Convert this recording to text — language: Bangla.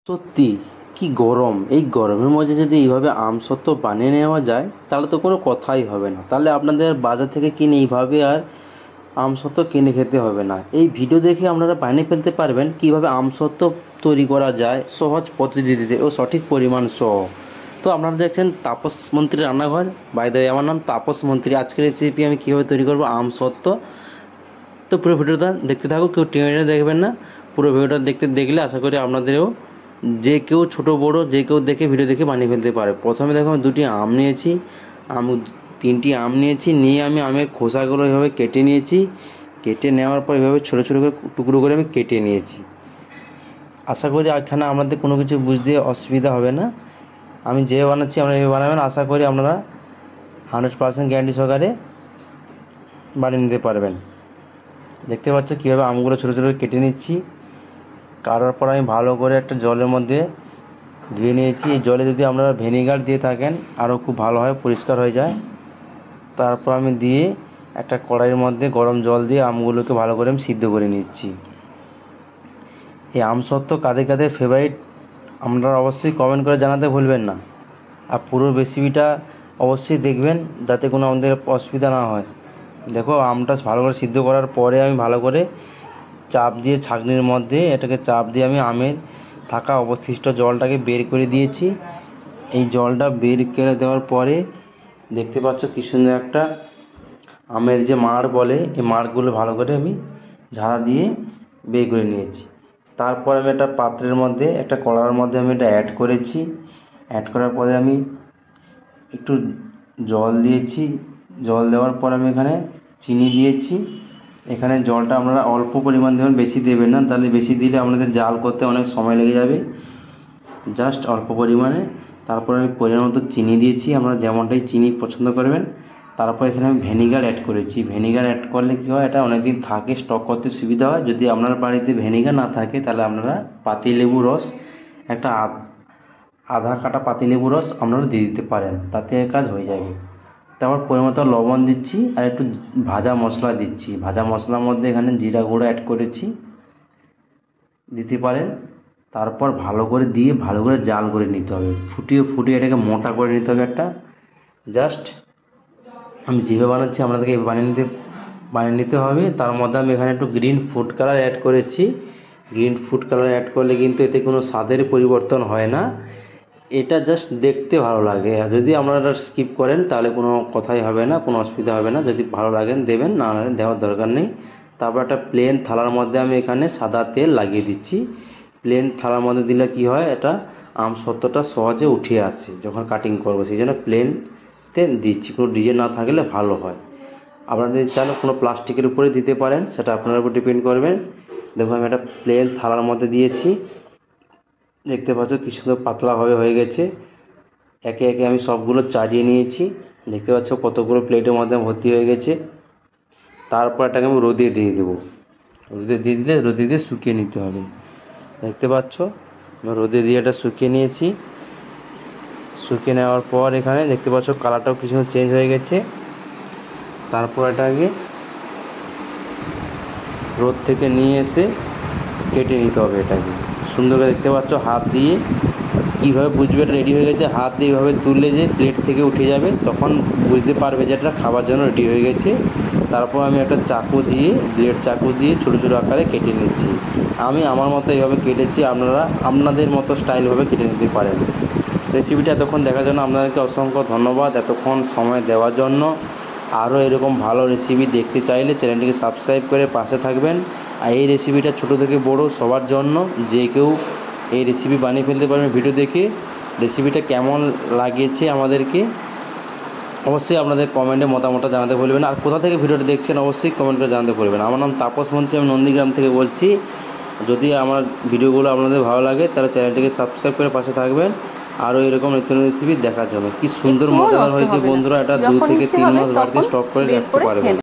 সত্যি কি গরম! এই গরমের মধ্যে যদি এইভাবে আমসত্ত্ব বানিয়ে নেওয়া যায় তাহলে তো কোনো কথাই হবে না। তাহলে আপনাদের বাজার থেকে কিনে এইভাবে আর আমসত্ত্ব কিনে খেতে হবে না। এই ভিডিও দেখে আপনারা বানিয়ে ফেলতে পারবেন কীভাবে আমসত্ত্ব তৈরি করা যায় সহজ পদ্ধতিতে ও সঠিক পরিমাণ সহ। তো আপনারা দেখছেন তাপস মন্ত্রী রান্নাঘর। বাই দ্য ওয়ে, আমার নাম তাপস মন্ত্রী। আজকের রেসিপি আমি কীভাবে তৈরি করবো আমসত্ত্ব। তো পুরো ভিডিওটা দেখতে থাকুক, কেউ টেনে দেখবেন না। পুরো ভিডিওটা দেখলে আশা করি আপনাদেরও যে কেউ ছোট বড় যে কেউ দেখে ভিডিও দেখে বানিয়ে ফেলতে পারে। প্রথমে দেখো আমি দুটি আম নিয়েছি, তিনটি আম নিয়েছি, নিয়ে আমি আমের খোসাগুলো এভাবে কেটে নিয়েছি। কেটে নেওয়ার পর এভাবে ছোটো ছোটো করে টুকরো করে আমি কেটে নিয়েছি। আশা করি এখানে আপনাদের কোনো কিছু বুঝতে অসুবিধা হবে না। আমি যে বানাচ্ছি আপনারা এভাবে বানাবেন। আশা করি আপনারা 100% গ্যারান্টি সহকারে বানিয়ে নিতে পারবেন। দেখতে পাচ্ছ কীভাবে আমগুলো ছোটো ছোটো কেটে নিচ্ছি। কাটার পর আমি ভালো করে একটা জলের মধ্যে ধুয়ে নিয়েছি। এই জলে যদি আপনারা ভিনেগার দিয়ে থাকেন আরও খুব ভালো হয়, পরিষ্কার হয়ে যায়। তারপর আমি দিয়ে একটা কড়াইয়ের মধ্যে গরম জল দিয়ে আমগুলোকে ভালো করে আমি সিদ্ধ করে নিচ্ছি। এই আমসত্ত্ব কাদের কাদের ফেভারিট আপনারা অবশ্যই কমেন্ট করে জানাতে ভুলবেন না। আর পুরো রেসিপিটা অবশ্যই দেখবেন যাতে কোনো আমাদের অসুবিধা না হয়। দেখো আমটা ভালো করে সিদ্ধ করার পরে আমি ভালো করে চাপ দিয়ে ছাঁকনির মধ্যে এটাকে চাপ দিয়ে আমি আমের থাকা অবশিষ্ট জলটাকে বের করে দিয়েছি। এই জলটা বের করে দেওয়ার পরে দেখতে পাচ্ছ কি সুন্দর একটা আমের যে মাড় বলে, এই মাড়গুলো ভালো করে আমি ঝাড়া দিয়ে বের করে নিয়েছি। তারপর আমি একটা পাত্রের মধ্যে একটা কড়ার মধ্যে আমি এটা অ্যাড করেছি। অ্যাড করার পরে আমি একটু জল দিয়েছি। জল দেওয়ার পর আমি এখানে চিনি দিয়েছি। এখানে জলটা আপনারা অল্প পরিমাণ দেবেন, বেশি দেবেন না, তাহলে বেশি দিলে আপনাদের জাল করতে অনেক সময় লেগে যাবে। জাস্ট অল্প পরিমাণে। তারপর আমি পরিমাণ মতো চিনি দিয়েছি, আপনারা যেমনটাই চিনি পছন্দ করবেন। তারপর এখানে আমি ভিনেগার অ্যাড করেছি। ভিনেগার অ্যাড করলে কী হয়, এটা অনেক দিন থাকে, স্টক করতে সুবিধা হয়। যদি আপনার বাড়িতে ভিনেগার না থাকে তাহলে আপনারা পাতিলেবু রস একটা আধা কাটা পাতিলেবু রস আপনারা দিয়ে দিতে পারেন, তাতে কাজ হয়ে যাবে। তারপর পরিমাণ মতো লবণ দিচ্ছি আর একটু ভাজা মশলা দিচ্ছি। ভাজা মশলার মধ্যে এখানে জিরা গুঁড়ো অ্যাড করেছি, দিতে পারেন। তারপর ভালো করে দিয়ে ভালো করে জাল করে নিতে হবে, ফুটিয়ে এটাকে মোটা করে নিতে হবে একটা। জাস্ট আমি যেভাবে বানাচ্ছি আপনাদেরকে বানিয়ে নিতে হবে। তার মধ্যে আমি এখানে একটু গ্রিন ফুড কালার অ্যাড করেছি। গ্রিন ফুড কালার অ্যাড করলে কিন্তু এতে কোনো স্বাদের পরিবর্তন হয় না, এটা জাস্ট দেখতে ভালো লাগে। আর যদি আপনারা স্কিপ করেন তাহলে কোনো কথাই হবে না, কোনো অসুবিধা হবে না। যদি ভালো লাগেন দেবেন, না হলে দেওয়ার দরকার নেই। তারপর একটা প্লেন থালার মধ্যে আমি এখানে সাদা তেল লাগিয়ে দিচ্ছি। প্লেন থালার মধ্যে দিলে কি হয়, এটা আমসত্ত্বটা সহজে উঠে আসে যখন কাটিং করবো, সেই জন্য প্লেনতে দিচ্ছি। কোনো ডিজাইন না থাকলে ভালো হয়। আপনাদের চান কোনো প্লাস্টিকের উপরে দিতে পারেন, সেটা আপনার উপর ডিপেন্ড করবেন। দেখুন আমি একটা প্লেন থালার মধ্যে দিয়েছি। দেখতে পাচ্ছ কি সুন্দর পাতলাভাবে হয়ে গেছে। একে একে আমি সবগুলো চাড়িয়ে নিয়েছি। দেখতে পাচ্ছ কতগুলো প্লেটের মধ্যে ভর্তি হয়ে গেছে। তারপর এটাকে আমি রোদে দিয়ে দেবো। রোদে দিয়ে শুকিয়ে নিতে হবে। দেখতে পাচ্ছ আমি রোদে দিয়ে এটা শুকিয়ে নিয়েছি। শুকিয়ে নেওয়ার পর এখানে দেখতে পাচ্ছ কালারটাও কিছু চেঞ্জ হয়ে গেছে। তারপর এটাকে রোদ থেকে নিয়ে এসে কেটে নিতে হবে। এটাকে সুন্দর করে দেখতে পাচ্ছ হাত দিয়ে কীভাবে বুঝবে এটা রেডি হয়ে গেছে। হাত দিয়ে এইভাবে তুললে যে প্লেট থেকে উঠে যাবে, তখন বুঝতে পারবে যে এটা খাবার জন্য রেডি হয়ে গেছে। তারপর আমি একটা ব্লেড চাকু দিয়ে ছোটো ছোটো আকারে কেটে নিচ্ছি। আমি আমার মতো এইভাবে কেটেছি, আপনারা আপনাদের মতো স্টাইলভাবে কেটে নিতে পারেন। রেসিপিটা এতক্ষণ দেখার জন্য আপনাদেরকে অসংখ্য ধন্যবাদ, এতক্ষণ সময় দেওয়ার জন্য। আরও এরকম ভালো রেসিপি দেখতে চাইলে চ্যানেলটিকে সাবস্ক্রাইব করে পাশে থাকবেন। আর এই রেসিপিটা ছোটো থেকে বড় সবার জন্য, যে কেউ এই রেসিপি বানিয়ে ফেলতে পারবেন। ভিডিও দেখে রেসিপিটা কেমন লাগিয়েছে আমাদেরকে অবশ্যই আপনাদের কমেন্টে মতামতটা জানাতে ভুলবেন। আর কোথা থেকে ভিডিওটা দেখছেন অবশ্যই কমেন্ট করে জানাতে ভুলবেন। আমার নাম তাপস মন্ত্রী, আমি নন্দীগ্রাম থেকে বলছি। যদি আমার ভিডিওগুলো আপনাদের ভালো লাগে তাহলে চ্যানেলটিকে সাবস্ক্রাইব করে পাশে থাকবেন আরও এরকম নিত্য রেসিপি দেখার জন্য। কি সুন্দর মজাদার হয়েছে বন্ধুরা, এটা 2 থেকে 3 মাস বাড়িতে স্টক করে রাখতে পারবেন।